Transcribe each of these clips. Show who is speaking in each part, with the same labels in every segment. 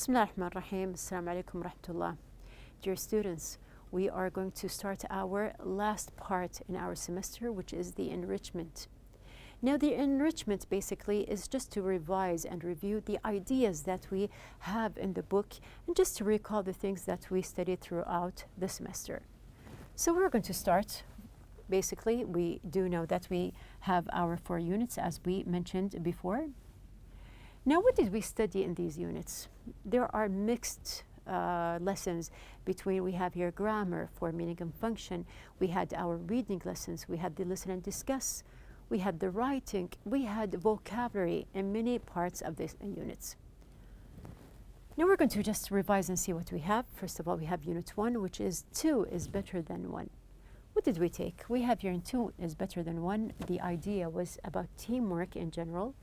Speaker 1: Bismillah ar-Rahman ar-Rahim. Assalamu alaikum rahmatullah. Dear students, we are going to start our last part in our semester, which is the enrichment. Now, the enrichment basically is just to revise and review the ideas that we have in the book and just to recall the things that we studied throughout the semester. So we're going to start. Basically, we do know that we have our 4 units as we mentioned before. Now, what did we study in these units? There are mixed lessons between, we have here grammar for meaning and function. We had our reading lessons. We had the listen and discuss. We had the writing. We had vocabulary in many parts of these units. Now we're going to just revise and see what we have. First of all, we have unit 1, which is 2 is better than 1. What did we take? We have here in 2 is better than 1. The idea was about teamwork in general.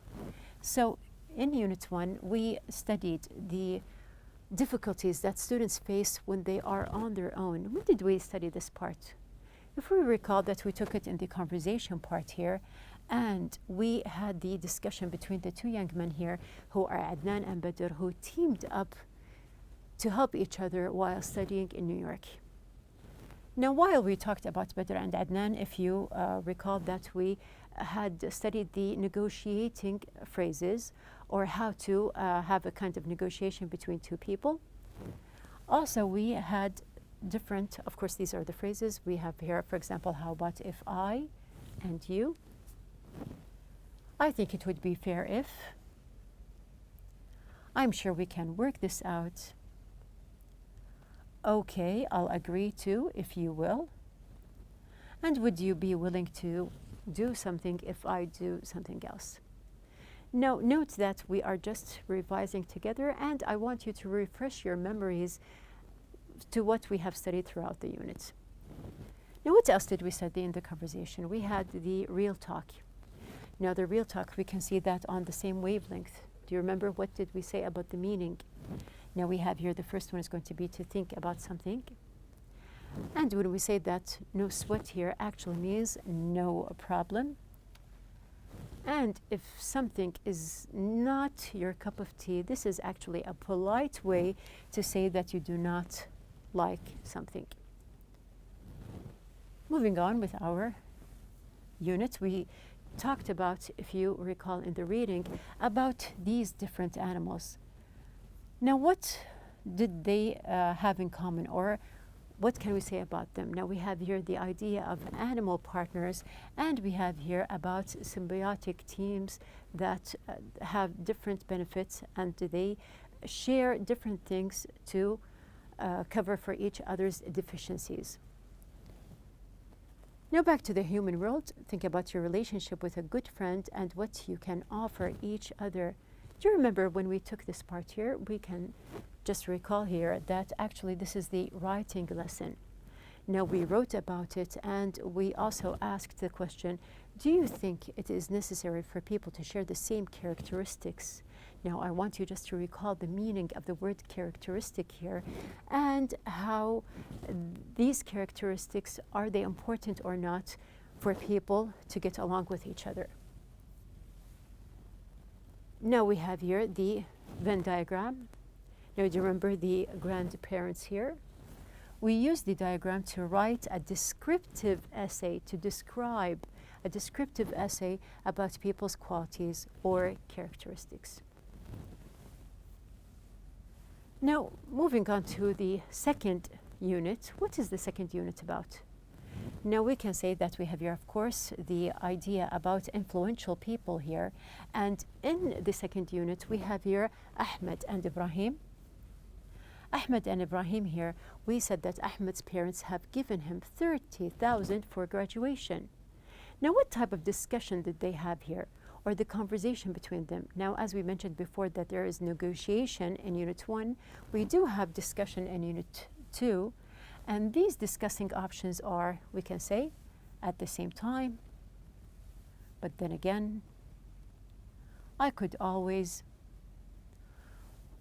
Speaker 1: So in unit 1, we studied the difficulties that students face when they are on their own. When did we study this part? If we recall that we took it in the conversation part here, and we had the discussion between the 2 young men here who are Adnan and Badr, who teamed up to help each other while studying in New York. Now, while we talked about Badr and Adnan, if you recall that we had studied the negotiating phrases or how to have a kind of negotiation between 2 people. Also, we had different, of course, these are the phrases we have here. For example, how about if I and you? I think it would be fair if. I'm sure we can work this out. Okay, I'll agree to if you will. And would you be willing to do something if I do something else? Now, note that we are just revising together, and I want you to refresh your memories to what we have studied throughout the unit. Now, what else did we study in the conversation? We had the real talk. Now, the real talk, we can see that on the same wavelength. Do you remember what did we say about the meaning? Now, we have here the first one is going to be to think about something. And when we say that no sweat here actually means no problem. And if something is not your cup of tea, this is actually a polite way to say that you do not like something. Moving on with our unit, we talked about, if you recall in the reading, about these different animals. Now, what did they have in common, or what can we say about them? Now, we have here the idea of animal partners, and we have here about symbiotic teams that have different benefits, and they share different things to cover for each other's deficiencies. Now, back to the human world. Think about your relationship with a good friend and what you can offer each other. Do you remember when we took this part here? We can just recall here that actually this is the writing lesson. Now, we wrote about it, and we also asked the question, do you think it is necessary for people to share the same characteristics? Now, I want you just to recall the meaning of the word characteristic here and how these characteristics, are they important or not for people to get along with each other? Now, we have here the Venn diagram. Now, do you remember the grandparents here? We use the diagram to write a descriptive essay, to describe a descriptive essay about people's qualities or characteristics. Now, moving on to the second unit. What is the second unit about? Now, we can say that we have here, of course, the idea about influential people here. And in the second unit, we have here Ahmed and Ibrahim. Ahmed and Ibrahim here, we said that Ahmed's parents have given him 30,000 for graduation. Now, what type of discussion did they have here, or the conversation between them? Now, as we mentioned before that there is negotiation in Unit 1, we do have discussion in Unit 2, and these discussing options are, we can say, at the same time, but then again, I could always.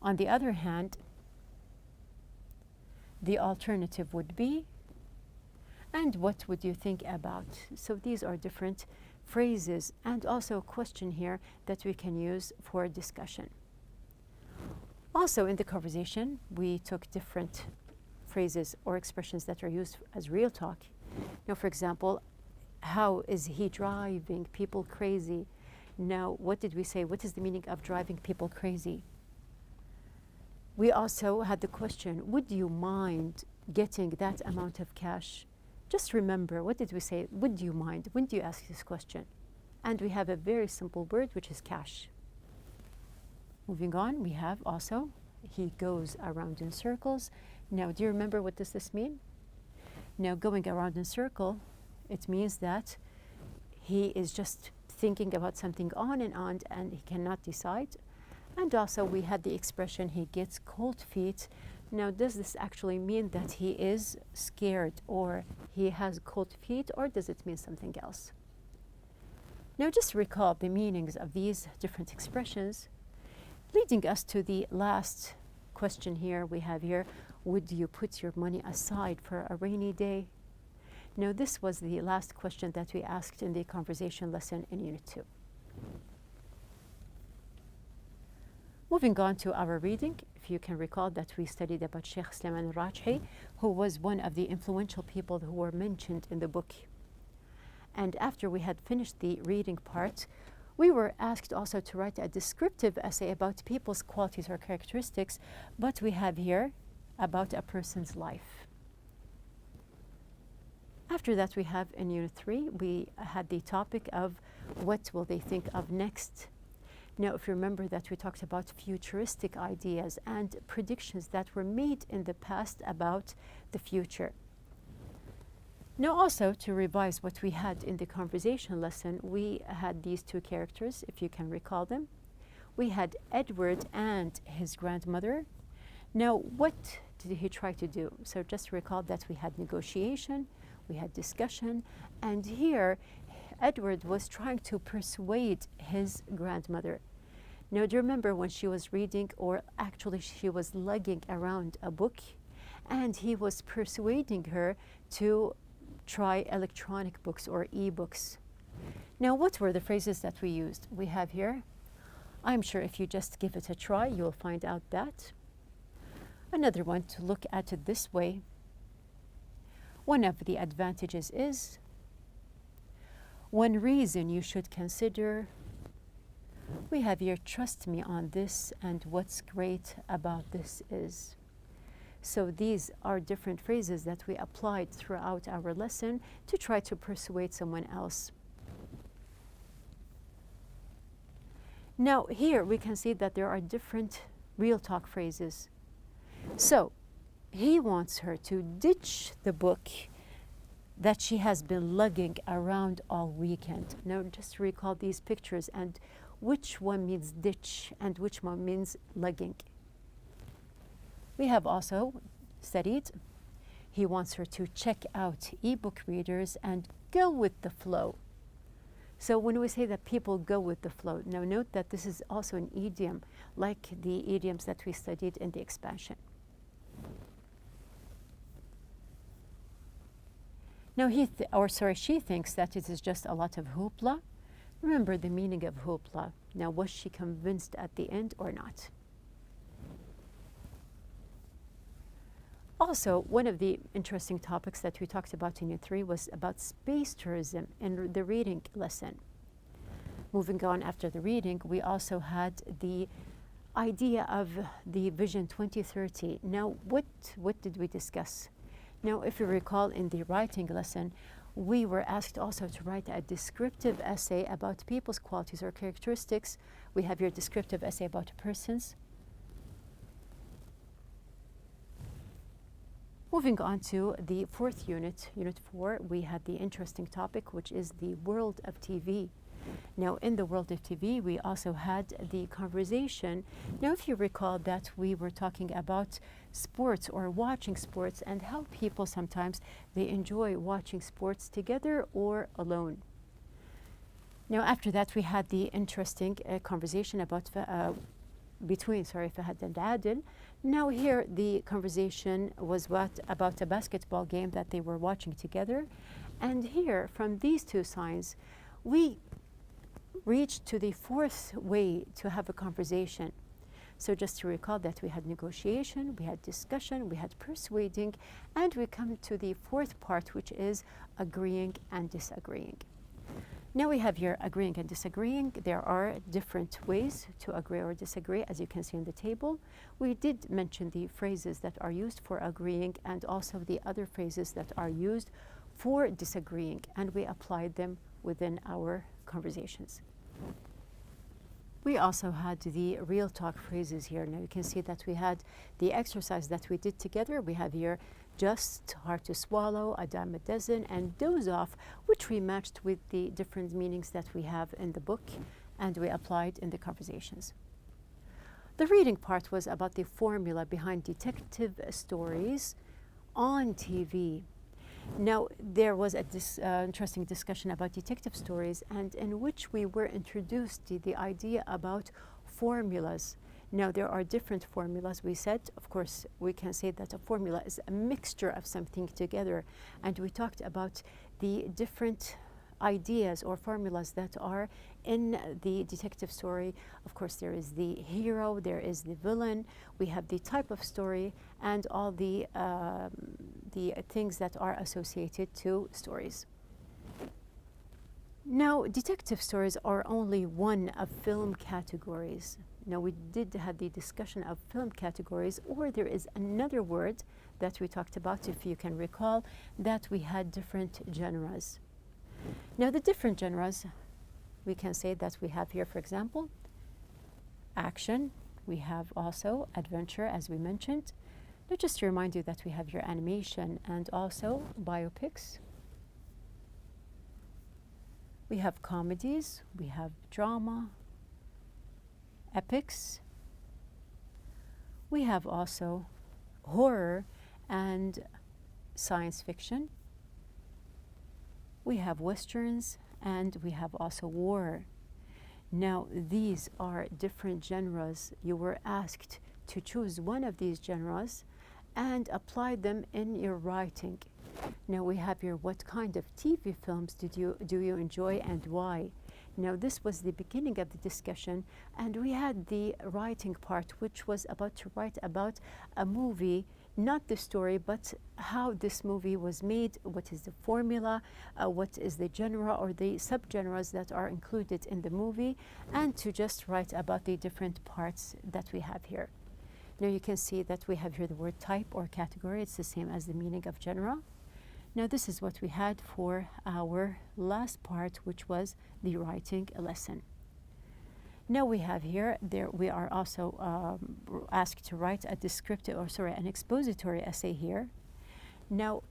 Speaker 1: On the other hand, the alternative would be, and what would you think about? So these are different phrases and also a question here that we can use for discussion. Also in the conversation, we took different phrases or expressions that are used as real talk. Now, for example, how is he driving people crazy? Now, what did we say? What is the meaning of driving people crazy? We also had the question, would you mind getting that amount of cash? Just remember, what did we say? Would you mind? When do you ask this question? And we have a very simple word, which is cash. Moving on, we have also, he goes around in circles. Now, do you remember what does this mean? Now, going around in circle, it means that he is just thinking about something on and he cannot decide. And also we had the expression, he gets cold feet. Now, does this actually mean that he is scared or he has cold feet, or does it mean something else? Now, just recall the meanings of these different expressions, leading us to the last question here we have here. Would you put your money aside for a rainy day? Now, this was the last question that we asked in the conversation lesson in Unit 2. Moving on to our reading, if you can recall that we studied about Sheikh Sulaiman al-Rajhi, who was one of the influential people who were mentioned in the book. And after we had finished the reading part, we were asked also to write a descriptive essay about people's qualities or characteristics, but we have here about a person's life. After that, we have in Unit 3, we had the topic of what will they think of next. Now, if you remember that we talked about futuristic ideas and predictions that were made in the past about the future. Now, also to revise what we had in the conversation lesson, we had these two characters, if you can recall them. We had Edward and his grandmother. Now, what did he try to do? So just recall that we had negotiation, we had discussion, and here Edward was trying to persuade his grandmother. Now, do you remember when she was reading, or actually she was lugging around a book, and he was persuading her to try electronic books or e-books? Now, what were the phrases that we used? We have here, I'm sure if you just give it a try, you'll find out that. Another one, to look at it this way. One of the advantages is, one reason you should consider. We have here, trust me on this, and what's great about this is. So these are different phrases that we applied throughout our lesson to try to persuade someone else. Now, here we can see that there are different real talk phrases. So he wants her to ditch the book that she has been lugging around all weekend. Now, just recall these pictures and which one means ditch and which one means lugging. We have also studied, he wants her to check out ebook readers and go with the flow. So when we say that people go with the flow, now note that this is also an idiom, like the idioms that we studied in the expansion. Now she thinks that it is just a lot of hoopla. Remember the meaning of hoopla. Now, was she convinced at the end or not? Also, one of the interesting topics that we talked about in Unit 3 was about space tourism in the reading lesson. Moving on after the reading, we also had the idea of the Vision 2030. Now, what did we discuss? Now, if you recall in the writing lesson, we were asked also to write a descriptive essay about people's qualities or characteristics. We have your descriptive essay about persons. Moving on to the fourth unit, Unit 4, we had the interesting topic, which is the world of TV. Now, in the world of TV, we also had the conversation. Now, if you recall that we were talking about sports or watching sports and how people sometimes they enjoy watching sports together or alone. Now, after that, we had the interesting conversation about between Fahad and Adil. Now, here the conversation was about a basketball game that they were watching together. And here, from these two signs, we reached to the fourth way to have a conversation. So just to recall that we had negotiation, we had discussion, we had persuading, and we come to the fourth part, which is agreeing and disagreeing. Now we have here agreeing and disagreeing. There are different ways to agree or disagree, as you can see in the table. We did mention the phrases that are used for agreeing and also the other phrases that are used for disagreeing, and we applied them within our conversations. We also had the real talk phrases here. Now you can see that we had the exercise that we did together. We have here just, hard to swallow, a dime a dozen, and doze off, which we matched with the different meanings that we have in the book and we applied in the conversations. The reading part was about the formula behind detective stories on TV. Now, there was a interesting discussion about detective stories, and in which we were introduced to the idea about formulas. Now, there are different formulas. We said, of course, we can say that a formula is a mixture of something together, and we talked about the different ideas or formulas that are in the detective story. Of course, there is the hero, there is the villain, we have the type of story, and all the things that are associated to stories. Now, detective stories are only one of film categories. Now, we did have the discussion of film categories, or there is another word that we talked about, if you can recall, that we had different genres. Now, the different genres, we can say that we have here, for example, action. We have also adventure, as we mentioned. Now, just to remind you that we have your animation and also biopics. We have comedies, we have drama, epics. We have also horror and science fiction. We have westerns and we have also war. Now, these are different genres. You were asked to choose one of these genres and apply them in your writing. Now we have here, what kind of TV films do you enjoy and why? Now, this was the beginning of the discussion, and we had the writing part, which was about to write about a movie, not the story, but how this movie was made, what is the formula, what is the genre or the subgenres that are included in the movie, and to just write about the different parts that we have here. Now you can see that we have here the word type or category. It's the same as the meaning of genre. Now this is what we had for our last part, which was the writing lesson. Now we have here, we are also asked to write an expository essay here. Now,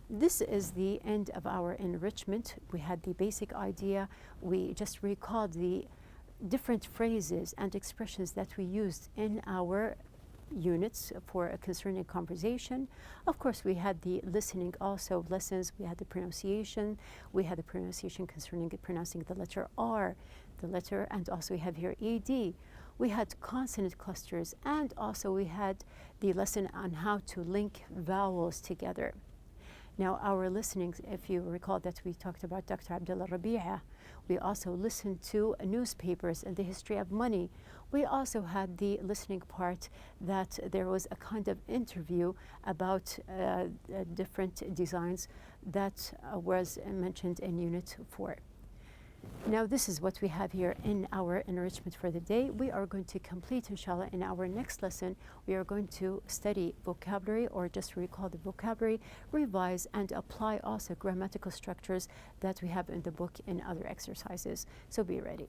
Speaker 1: this is the end of our enrichment. We had the basic idea. We just recalled the different phrases and expressions that we used in our units for a concerning conversation. Of course, we had the listening also lessons. We had the pronunciation. We had the pronunciation concerning pronouncing the letter R, the letter, and also we have here ED. We had consonant clusters, and also we had the lesson on how to link vowels together. Now, our listening, if you recall that we talked about Dr. Abdullah Rabi'a, we also listened to newspapers and the history of money. We also had the listening part that there was a kind of interview about different designs that was mentioned in Unit 4. Now, this is what we have here in our enrichment for the day. We are going to complete, inshallah, in our next lesson. We are going to study vocabulary, or just recall the vocabulary, revise and apply also grammatical structures that we have in the book in other exercises. So be ready.